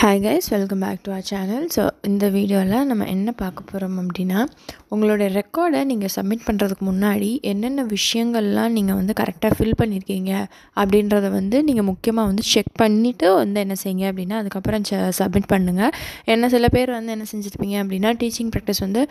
Hi guys, welcome back to our channel. So இந்த வீடியோவில் நம்ம என்ன பார்க்க போகிறோம் அப்படின்னா, உங்களுடைய ரெக்கார்டை நீங்கள் சப்மிட் பண்ணுறதுக்கு முன்னாடி என்னென்ன விஷயங்கள்லாம் நீங்கள் வந்து கரெக்டாக ஃபில் பண்ணியிருக்கீங்க அப்படின்றத வந்து நீங்கள் முக்கியமாக வந்து செக் பண்ணிவிட்டு வந்து என்ன செய்யுங்க அப்படின்னா அதுக்கப்புறம் சப்மிட் பண்ணுங்கள். ஏன்னா சில பேர் வந்து என்ன செஞ்சுருப்பீங்க அப்படின்னா டீச்சிங் ப்ராக்டிஸ் வந்து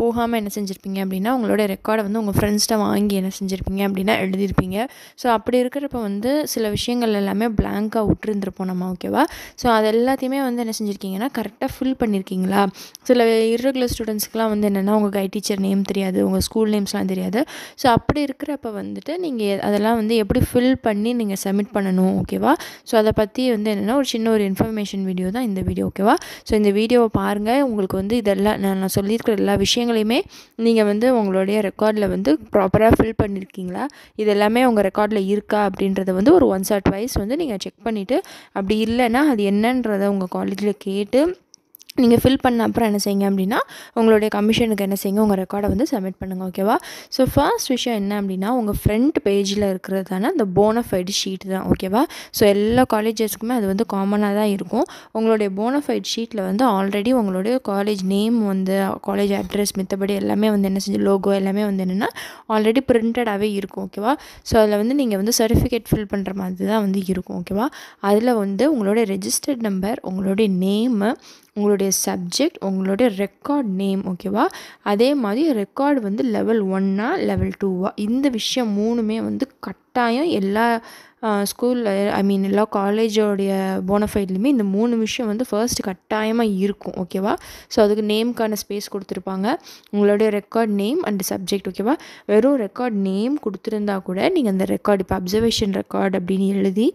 போகாமல் என்ன செஞ்சுருப்பீங்க அப்படின்னா உங்களோட ரெக்கார்டை வந்து உங்கள் ஃப்ரெண்ட்ஸ்கிட்ட வாங்கி என்ன செஞ்சுருப்பீங்க அப்படின்னா எழுதியிருப்பீங்க. ஸோ அப்படி இருக்கிறப்ப வந்து சில விஷயங்கள் எல்லாமே பிளாங்காக விட்டுருந்துருப்போம் நம்ம, ஓகேவா? ஸோ அது எல்லாத்தையுமே வந்து என்ன செஞ்சுருக்கீங்கன்னா கரெக்டாக ஃபில் பண்ணியிருக்கீங்களா? சில இர்ரெகுலர் ஸ்டூடெண்ட்ஸ்க்குலாம் வந்து என்னென்னா உங்கள் கைட் டீச்சர் நேம் தெரியாது, உங்கள் ஸ்கூல் நேம்ஸ்லாம் தெரியாது. ஸோ அப்படி இருக்கிறப்ப வந்துட்டு நீங்கள் அதெல்லாம் வந்து எப்படி ஃபில் பண்ணி நீங்கள் சப்மிட் பண்ணணும், ஓகேவா? ஸோ அதை பற்றி வந்து என்னென்னா ஒரு சின்ன ஒரு இன்ஃபர்மேஷன் வீடியோ தான் இந்த வீடியோ, ஓகேவா? ஸோ இந்த வீடியோவை பாருங்கள். உங்களுக்கு வந்து இதெல்லாம் நான் சொல்லியிருக்கிற எல்லா விஷயங்களையுமே நீங்கள் வந்து உங்களுடைய ரெக்கார்டில் வந்து ப்ராப்பராக ஃபில் பண்ணியிருக்கீங்களா, இது எல்லாமே உங்கள் ரெக்கார்டில் இருக்கா அப்படின்றத வந்து ஒரு ஒன்ஸ் ஆர் ட்வைஸ் வந்து நீங்கள் செக் பண்ணிவிட்டு, அப்படி இல்லைன்னா அது என்னன்றதை உங்கள் காலேஜில் கேட்டு நீங்கள் ஃபில் பண்ண அப்புறம் என்ன செய்யுங்க அப்படின்னா உங்களுடைய கமிஷனுக்கு என்ன செய்யுங்க, உங்கள் ரெக்கார்டை வந்து சப்மிட் பண்ணுங்கள், ஓகேவா? ஸோ ஃபர்ஸ்ட் விஷயம் என்ன அப்படின்னா உங்கள் ஃப்ரண்ட் பேஜில் இருக்கிறது தானே அந்த போனஃபைடு ஷீட் தான், ஓகேவா? ஸோ எல்லா காலேஜஸ்க்குமே அது வந்து காமனாக தான் இருக்கும். உங்களுடைய போனஃபைட் ஷீட்டில் வந்து ஆல்ரெடி உங்களுடைய காலேஜ் நேம் வந்து காலேஜ் அட்ரஸ் மித்தபடி எல்லாமே வந்து என்ன செஞ்சு லோகோ எல்லாமே வந்து என்னென்னா ஆல்ரெடி பிரிண்டடாகவே இருக்கும், ஓகேவா? ஸோ அதில் வந்து நீங்கள் வந்து சர்டிஃபிகேட் ஃபில் பண்ணுற மாதிரி தான் வந்து இருக்கும், ஓகேவா? அதில் வந்து உங்களுடைய ரெஜிஸ்டர்ட் நம்பர், உங்களுடைய நேமு, உங்களுடைய சப்ஜெக்ட், உங்களுடைய ரெக்கார்ட் நேம், ஓகேவா? அதே மாதிரி ரெக்கார்டு வந்து லெவல் 1ஆ லெவல் 2ஆ இந்த விஷயம் மூணுமே வந்து கட்டாயம் எல்லா ஸ்கூலில் எல்லா காலேஜோடைய போனஃபைட்லையுமே இந்த 3 விஷயம் வந்து ஃபர்ஸ்ட் கட்டாயமாக இருக்கும், ஓகேவா? ஸோ அதுக்கு நேம்க்கான ஸ்பேஸ் கொடுத்துருப்பாங்க, உங்களுடைய ரெக்கார்ட் நேம் அண்ட் சப்ஜெக்ட், ஓகேவா? வெறும் ரெக்கார்ட் நேம் கொடுத்துருந்தா கூட நீங்கள் அந்த ரெக்கார்டு இப்போ அப்சர்வேஷன் ரெக்கார்டு அப்படின்னு எழுதி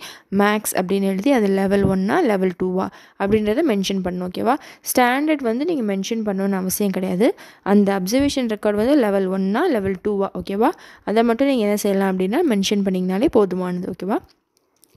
மேக்ஸ் அப்படின்னு எழுதி அது லெவல் 1ஆ லெவல் 2ஆ அப்படின்றத மென்ஷன் பண்ணணும், ஓகேவா? ஸ்டாண்டர்ட் வந்து நீங்கள் மென்ஷன் பண்ணணும்னு அவசியம் கிடையாது. அந்த அப்சர்வேஷன் ரெக்கார்டு வந்து லெவல் 1ஆ லெவல் 2ஆ, ஓகேவா? அதை மட்டும் நீங்கள் என்ன செய்யலாம் அப்படின்னா மென்ஷன் பண்ணிங்கனாலே போதுமானது, ஓகேவா?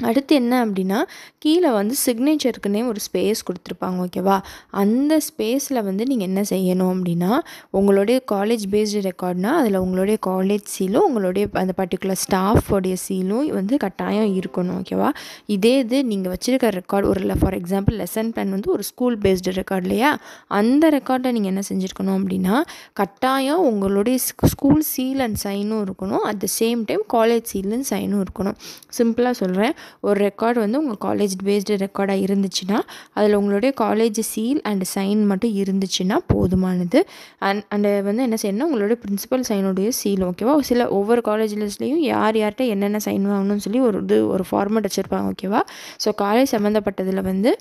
அடுத்து என்ன அப்படின்னா கீழே வந்து சிக்னேச்சருக்குன்னே ஒரு ஸ்பேஸ் கொடுத்துருப்பாங்க, ஓகேவா? அந்த ஸ்பேஸில் வந்து நீங்கள் என்ன செய்யணும் அப்படின்னா உங்களுடைய காலேஜ் பேஸ்டு ரெக்கார்ட்னால் அதில் உங்களுடைய காலேஜ் சீலும் உங்களுடைய அந்த பர்டிகுலர் ஸ்டாஃபோடைய சீலும் வந்து கட்டாயம் இருக்கணும், ஓகேவா? இது நீங்கள் வச்சுருக்க ரெக்கார்டு ஒரு ஃபார் எக்ஸாம்பிள் லெசன் பிளான் வந்து ஒரு ஸ்கூல் பேஸ்டு ரெக்கார்ட் இல்லையா, அந்த ரெக்கார்டில் நீங்கள் என்ன செஞ்சுருக்கணும் அப்படின்னா கட்டாயம் உங்களுடைய ஸ்கூல் சீல் அண்ட் சைனும் இருக்கணும், at the same time college seal and சைனும் இருக்கணும். சிம்பிளாக சொல்கிறேன், ஒரு ரெக்கார்டு வந்து உங்கள் காலேஜ் பேஸ்டு ரெக்கார்டாக இருந்துச்சுன்னா அதில் உங்களுடைய காலேஜ் சீல் அண்ட் சைன் மட்டும் இருந்துச்சுன்னா போதுமானது. அண்ட் வந்து என்ன செய்யணும்னா உங்களுடைய பிரின்சிபல் சைனுடைய சீல், ஓகேவா? ஒவ்வொரு காலேஜ்லேயும் யார்கிட்ட என்னென்ன சைன் வாங்கணும்னு சொல்லி ஒரு ஃபார்மேட் வச்சுருப்பாங்க, ஓகேவா? ஸோ காலேஜ் சம்மந்தப்பட்டதில் வந்து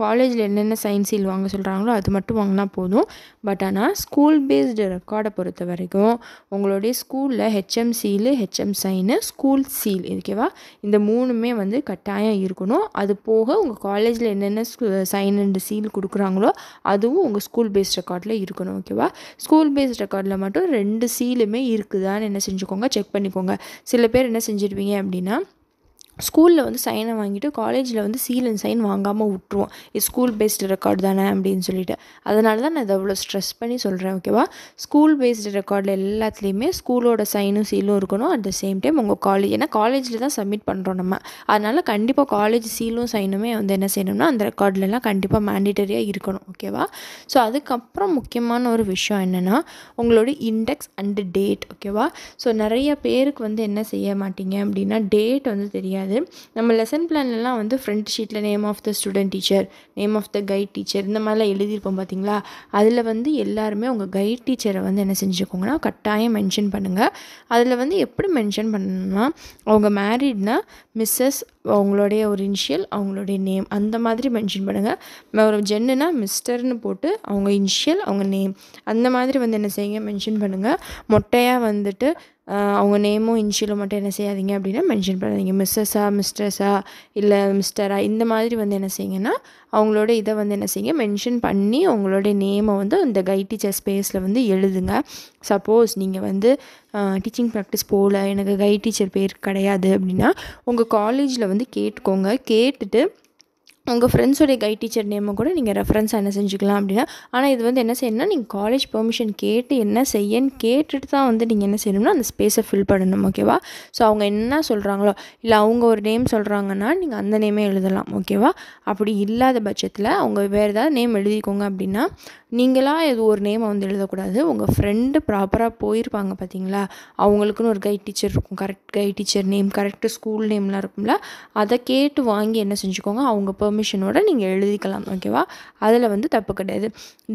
காலேஜில் என்னென்ன சைன் சீல் வாங்க சொல்கிறாங்களோ அது மட்டும் வாங்கினா போதும். பட் ஆனால் ஸ்கூல் பேஸ்டு ரெக்கார்டை பொறுத்த வரைக்கும் உங்களுடைய ஸ்கூலில் HM seal, HM sign, school seal, ஓகேவா? இந்த மூணுமே வந்து கட்டாயம் இருக்கணும். அது போக உங்கள் காலேஜில் என்னென்ன சைன் அண்ட் சீல் கொடுக்குறாங்களோ அதுவும் உங்கள் ஸ்கூல் பேஸ்ட் ரெக்கார்டில் இருக்கணும், ஓகேவா? ஸ்கூல் பேஸ்ட் ரெக்கார்டில் மட்டும் 2 சீலுமே இருக்குதான்னு என்ன செஞ்சுக்கோங்க, செக் பண்ணிக்கோங்க. சில பேர் என்ன செஞ்சுருவீங்க அப்படின்னா ஸ்கூலில் வந்து சைனை வாங்கிட்டு காலேஜில் வந்து சீல் அண்ட் சைன் வாங்காமல் விட்ருவோம், இது ஸ்கூல் பேஸ்டு ரெக்கார்டு தானே அப்படின்னு சொல்லிட்டு. அதனால தான் நான் இதை அவ்வளோ ஸ்ட்ரெஸ் பண்ணி சொல்கிறேன், ஓகேவா? ஸ்கூல் பேஸ்டு ரெக்கார்டில் எல்லாத்துலேயுமே ஸ்கூலோட சைனும் சீலும் இருக்கணும், அட் த சேம் டைம் உங்கள் காலேஜ், ஏன்னா காலேஜில் தான் சப்மிட் பண்ணுறோம் நம்ம, அதனால் கண்டிப்பாக காலேஜ் சீலும் சைனுமே வந்து என்ன செய்யணும்னா அந்த ரெக்கார்ட்லலாம் கண்டிப்பாக மேண்டிட்டரியாக இருக்கணும், ஓகேவா? ஸோ அதுக்கப்புறம் முக்கியமான ஒரு விஷயம் என்னென்னா உங்களோட இண்டெக்ஸ் அண்டு டேட், ஓகேவா? ஸோ நிறைய பேருக்கு வந்து என்ன செய்ய மாட்டீங்க அப்படின்னா டேட் வந்து தெரியாது. நம்ம லெசன் பிளான்லாம் வந்து ஃப்ரண்ட் ஷீட்டில் name of the student teacher, name of the guide teacher இந்த மாதிரிலாம் எழுதியிருப்போம் பார்த்தீங்களா? அதில் வந்து எல்லாருமே உங்கள் கைட் டீச்சரை வந்து என்ன செஞ்சுக்கோங்கன்னா கட்டாயம் மென்ஷன் பண்ணுங்கள். அதில் வந்து எப்படி மென்ஷன் பண்ணணும்னா அவங்க மேரீட்னா மிஸ்ஸஸ், அவங்களுடைய ஒரு இனிஷியல், அவங்களுடைய நேம் அந்த மாதிரி மென்ஷன் பண்ணுங்கள். ஒரு ஜென்னுனா மிஸ்டர்னு போட்டு அவங்க இனிஷியல் அவங்க நேம் அந்த மாதிரி வந்து என்ன செய்யுங்க மென்ஷன் பண்ணுங்கள். மொட்டையாக வந்துட்டு அவங்க நேமும் இனிஷியலும் மட்டும் என்ன செய்யாதீங்க அப்படின்னா மென்ஷன் பண்ணாதீங்க. மிஸ்ஸஸா மிஸ்டர்ஸா இல்லை மிஸ்டரா இந்த மாதிரி வந்து என்ன செய்யுங்கன்னா அவங்களோட இதை வந்து என்ன செய்யுங்க மென்ஷன் பண்ணி உங்களுடைய நேமை வந்து இந்த கைட் டீச்சர் ஸ்பேஸில் வந்து எழுதுங்க. சப்போஸ் நீங்கள் வந்து டீச்சிங் ப்ராக்டிஸ் போகல, எனக்கு கைட் டீச்சர் பேர் கிடையாது அப்படின்னா உங்கள் காலேஜில் வந்து கேட்டுக்கோங்க. கேட்டுட்டு உங்கள் ஃப்ரெண்ட்ஸோடைய கைட் டீச்சர் நேமை கூட நீங்கள் ரெஃபரன்ஸாக என்ன செஞ்சுக்கலாம் அப்படின்னா. ஆனால் இது வந்து என்ன செய்யணும்னா, நீங்கள் காலேஜ் பெர்மிஷன் கேட்டு என்ன செய்யன்னு கேட்டுட்டு தான் வந்து நீங்கள் என்ன செய்யணும்னா அந்த ஸ்பேஸை ஃபில் பண்ணணும். ஓகேவா? ஸோ அவங்க என்ன சொல்கிறாங்களோ, இல்லை அவங்க ஒரு நேம் சொல்கிறாங்கன்னா நீங்கள் அந்த நேமே எழுதலாம். ஓகேவா? அப்படி இல்லாத பட்சத்தில் அவங்க வேறு ஏதாவது நேம் எழுதிக்கோங்க அப்படின்னா, நீங்களாக இது ஒரு நேமை வந்து எழுதக்கூடாது. உங்கள் ஃப்ரெண்டு ப்ராப்பராக போயிருப்பாங்க பார்த்தீங்களா, அவங்களுக்குன்னு ஒரு கைட் டீச்சர் இருக்கும். Correct guide teacher name, correct school நேம்லாம் இருக்கும்ல, அதை கேட்டு வாங்கி என்ன செஞ்சுக்கோங்க, அவங்க பெர்மிஷனோட நீங்கள் எழுதிக்கலாம். ஓகேவா? அதில் வந்து தப்பு கிடையாது.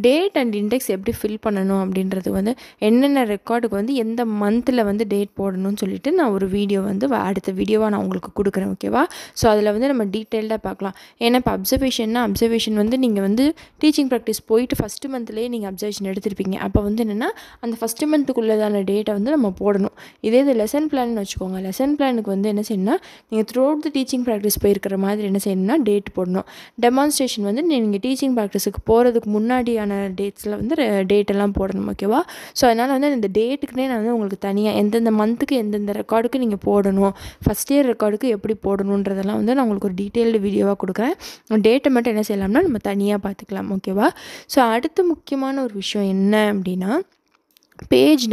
டேட் அண்ட் இண்டெக்ஸ் எப்படி ஃபில் பண்ணணும் அப்படின்றது வந்து என்னென்ன ரெக்கார்டுக்கு வந்து எந்த மந்தில் வந்து டேட் போடணும்னு சொல்லிட்டு நான் ஒரு வீடியோ வந்து அடுத்த வீடியோவாக நான் உங்களுக்கு கொடுக்குறேன். ஓகேவா? ஸோ அதில் வந்து நம்ம டீட்டெயில்டாக பார்க்கலாம். ஏன்னா இப்போ அப்சர்வேஷன் வந்து நீங்கள் வந்து டீச்சிங் ப்ராக்டிஸ் போயிட்டு ஃபஸ்ட்டு மந்த்லேயே நீங்கள் அப்சர்வேஷன் எடுத்திருப்பீங்க. அப்போ வந்து என்னென்னா அந்த ஃபஸ்ட்டு மந்த்துக்குள்ளதான டேட்டை வந்து நம்ம போடணும். இதே இது லெசன் பிளான்னு வச்சுக்கோங்க. லெசன் பிளானுக்கு வந்து என்ன செய்யணும்னா, நீங்கள் through out the teaching practice போயிருக்கிற மாதிரி என்ன செய்யணும்னா டேட் போடணும். டெமான்ஸ்ட்ரேஷன் வந்து நீங்கள் டீச்சிங் ப்ராக்டிஸுக்கு போகிறதுக்கு முன்னாடியான டேட்ஸில் வந்து டேட்டெல்லாம் போடணும். ஓகேவா? ஸோ அதனால் வந்து இந்த டேட்டுக்குனே நான் வந்து உங்களுக்கு தனியாக எந்தெந்த மந்த்துக்கு எந்தெந்த ரெக்கார்டுக்கு நீங்கள் போடணும், ஃபஸ்ட் இயர் ரெக்கார்டுக்கு எப்படி போடணுன்றதெல்லாம் வந்து நான் உங்களுக்கு ஒரு டீட்டெயில்டு வீடியோவாக கொடுக்குறேன். டேட்டை மட்டும் என்ன செய்யலாம்னா நம்ம தனியாக பார்த்துக்கலாம். ஓகேவா? ஸோ அடுத்து முக்கியமான ஒரு விஷயம் என்ன அப்படின்னா, பேஜ்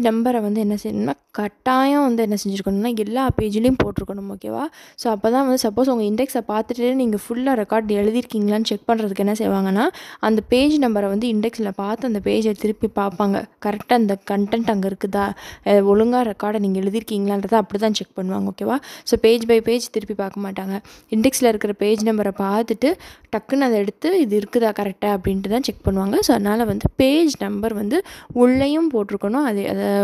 நம்பரை வந்து என்ன செய்யணும்னா கட்டாயம் வந்து என்ன செஞ்சுருக்கணும்னா எல்லா பேஜ்லேயும் போட்டிருக்கணும். ஓகேவா? ஸோ அப்போ தான் வந்து சப்போஸ் உங்கள் இண்டெக்ஸை பார்த்துட்டு நீங்கள் ஃபுல்லாக ரெக்கார்ட் எழுதியிருக்கீங்களான்னு செக் பண்ணுறதுக்கு என்ன செய்வாங்கன்னா, அந்த பேஜ் நம்பரை வந்து இண்டெக்ஸில் பார்த்து அந்த பேஜை திருப்பி பார்ப்பாங்க. கரெக்டாக அந்த கண்டென்ட் அங்கே இருக்குதா, ஒழுங்காக ரெக்கார்டை நீங்கள் எழுதியிருக்கீங்களான்றதை அப்படி தான் செக் பண்ணுவாங்க. ஓகேவா? ஸோ பேஜ் பை பேஜ் திருப்பி பார்க்க மாட்டாங்க. இண்டெக்ஸில் இருக்கிற பேஜ் நம்பரை பார்த்துட்டு டக்குன்னு அதை எடுத்து இது இருக்குதா கரெக்டாக அப்படின்ட்டு தான் செக் பண்ணுவாங்க. ஸோ அதனால் வந்து பேஜ் நம்பர் வந்து உள்ளேயும் போட்டிருக்கணும், அதை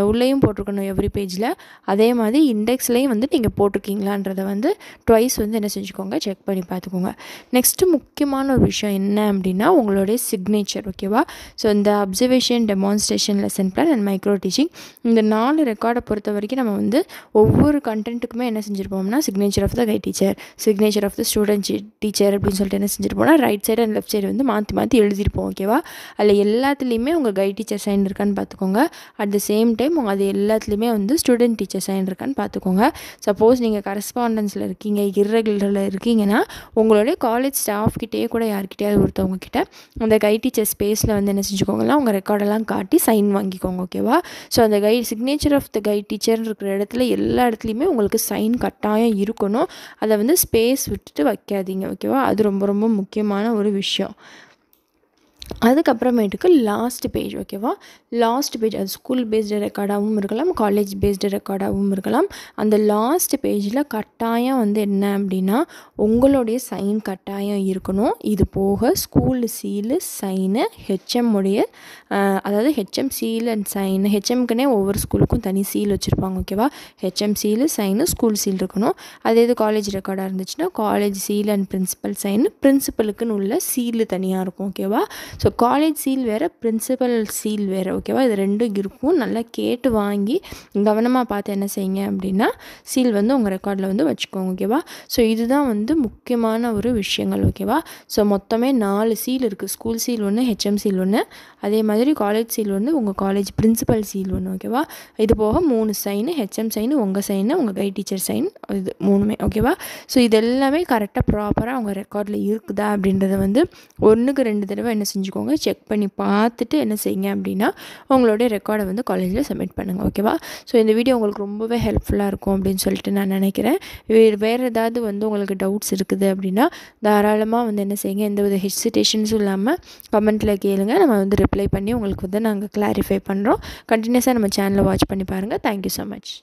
உள்ளேயும் போட்டிருக்கணும் எவ்ரி பேஜில். அதே மாதிரி இண்டெக்ஸ்லேயும் வந்து நீங்கள் போட்டிருக்கீங்களான்றதை வந்து ட்வைஸ் வந்து என்ன செஞ்சுக்கோங்க, செக் பண்ணி பார்த்துக்கோங்க. நெக்ஸ்ட்டு முக்கியமான ஒரு விஷயம் என்ன அப்படின்னா உங்களுடைய சிக்னேச்சர். ஓகேவா? ஸோ இந்த observation, demonstration, lesson plan and micro teaching இந்த 4 ரெக்கார்டை பொறுத்த வரைக்கும் நம்ம வந்து ஒவ்வொரு கண்டென்ட்டுக்குமே என்ன செஞ்சுருப்போம்னா signature of the guide teacher, signature of the student teacher அப்படின்னு சொல்லிட்டு என்ன செஞ்சுருப்போம்னா right side and left side வந்து மாற்றி எழுதியிருப்போம். ஓகேவா? அதில் எல்லாத்துலேயுமே உங்கள் கைட் டீச்சர் சைன் இருக்கான்னு பார்த்துக்கோங்க. அட் த சேம் டைம் அது எல்லாத்துலேயுமே வந்து ஸ்டூடெண்ட் டீச்சர் சைன் இருக்கான்னு பார்த்துக்கோங்க. சப்போஸ் நீங்கள் கரஸ்பாண்டன்ஸில் இருக்கீங்க, இர்ரெகுலரில் இருக்கீங்கன்னா உங்களுடைய காலேஜ் ஸ்டாஃப்கிட்டே கூட யார்கிட்டையாவது ஒருத்தவங்க கிட்ட அந்த கைட் டீச்சர் ஸ்பேஸில் வந்து என்ன செஞ்சுக்கோங்கன்னா உங்கள் ரெக்கார்டெல்லாம் காட்டி சைன் வாங்கிக்கோங்க. ஓகேவா? ஸோ அந்த signature of the guide teacher இருக்கிற இடத்துல எல்லா இடத்துலையுமே உங்களுக்கு சைன் கட்டாயம் இருக்கணும். அதை வந்து ஸ்பேஸ் விட்டுட்டு வைக்காதீங்க. ஓகேவா? அது ரொம்ப ரொம்ப முக்கியமான ஒரு விஷயம். அதுக்கப்புறமேட்டுக்கு லாஸ்ட் பேஜ். ஓகேவா? லாஸ்ட் பேஜ் அது ஸ்கூல் பேஸ்டு ரெக்கார்டாகவும் இருக்கலாம், காலேஜ் பேஸ்டு ரெக்கார்டாகவும் இருக்கலாம். அந்த லாஸ்ட் பேஜில் கட்டாயம் வந்து என்ன அப்படின்னா உங்களுடைய சைன் கட்டாயம் இருக்கணும். இது போக ஸ்கூல் சீலு, சைனு, ஹெச்எம் உடைய அதாவது ஹெச்எம் சீல் அண்ட் சைன், ஹெச்எம்க்குனே ஒவ்வொரு ஸ்கூலுக்கும் தனி சீல் வச்சுருப்பாங்க. ஓகேவா? HM seal, sign, school seal இருக்கணும். அதே இது காலேஜ் ரெக்கார்டாக இருந்துச்சுன்னா college seal and principal sign, பிரின்சிபலுக்குன்னு உள்ள சீலு தனியாக இருக்கும். ஓகேவா? ஸோ காலேஜ் சீல் வேறு, பிரின்சிபல் சீல் வேறு. ஓகேவா? இது ரெண்டும் இருக்கும். நல்லா கேட்டு வாங்கி கவனமாக பார்த்து என்ன செய்யுங்க அப்படின்னா சீல் வந்து உங்கள் ரெக்கார்டில் வந்து வச்சுக்கோங்க. ஓகேவா? ஸோ இதுதான் வந்து முக்கியமான ஒரு விஷயங்கள். ஓகேவா? ஸோ மொத்தமே 4 சீல் இருக்குது. ஸ்கூல் சீல் ஒன்று, ஹெச்எம் சீல் ஒன்று, அதே மாதிரி காலேஜ் சீல் ஒன்று, உங்கள் காலேஜ் பிரின்சிபல் சீல் ஒன்று. ஓகேவா? இது போக 3 சைனு, ஹெச்எம் சைனு, உங்கள் சைனு, உங்கள் கைட் டீச்சர் சைன், இது 3மே. ஓகேவா? ஸோ இதெல்லாமே கரெக்டாக ப்ராப்பராக உங்கள் ரெக்கார்டில் இருக்குதா அப்படின்றத வந்து 1க்கு 2 தடவை என்ன செஞ்சுக்கோங்க, செக் பண்ணி பார்த்துட்டு என்ன செய்யுங்க அப்படின்னா உங்களுடைய ரெக்கார்டை வந்து காலேஜில் சப்மிட் பண்ணுங்கள். ஓகேவா? ஸோ இந்த வீடியோ உங்களுக்கு ரொம்பவே ஹெல்ப்ஃபுல்லாக இருக்கும் அப்படின்னு சொல்லிட்டு நான் நினைக்கிறேன். வேறு ஏதாவது வந்து உங்களுக்கு டவுட்ஸ் இருக்குது அப்படின்னா தாராளமாக வந்து என்ன செய்யுங்க, எந்த வித ஹெசிடேஷன்ஸும் இல்லாமல் கமெண்ட்டில் கேளுங்க. நம்ம வந்து ரிப்ளை பண்ணி உங்களுக்கு வந்து நாங்கள் கிளாரிஃபை பண்ணுறோம். கண்டினியூஸாக நம்ம சேனலை வாட்ச் பண்ணி பாருங்கள். Thank you so much.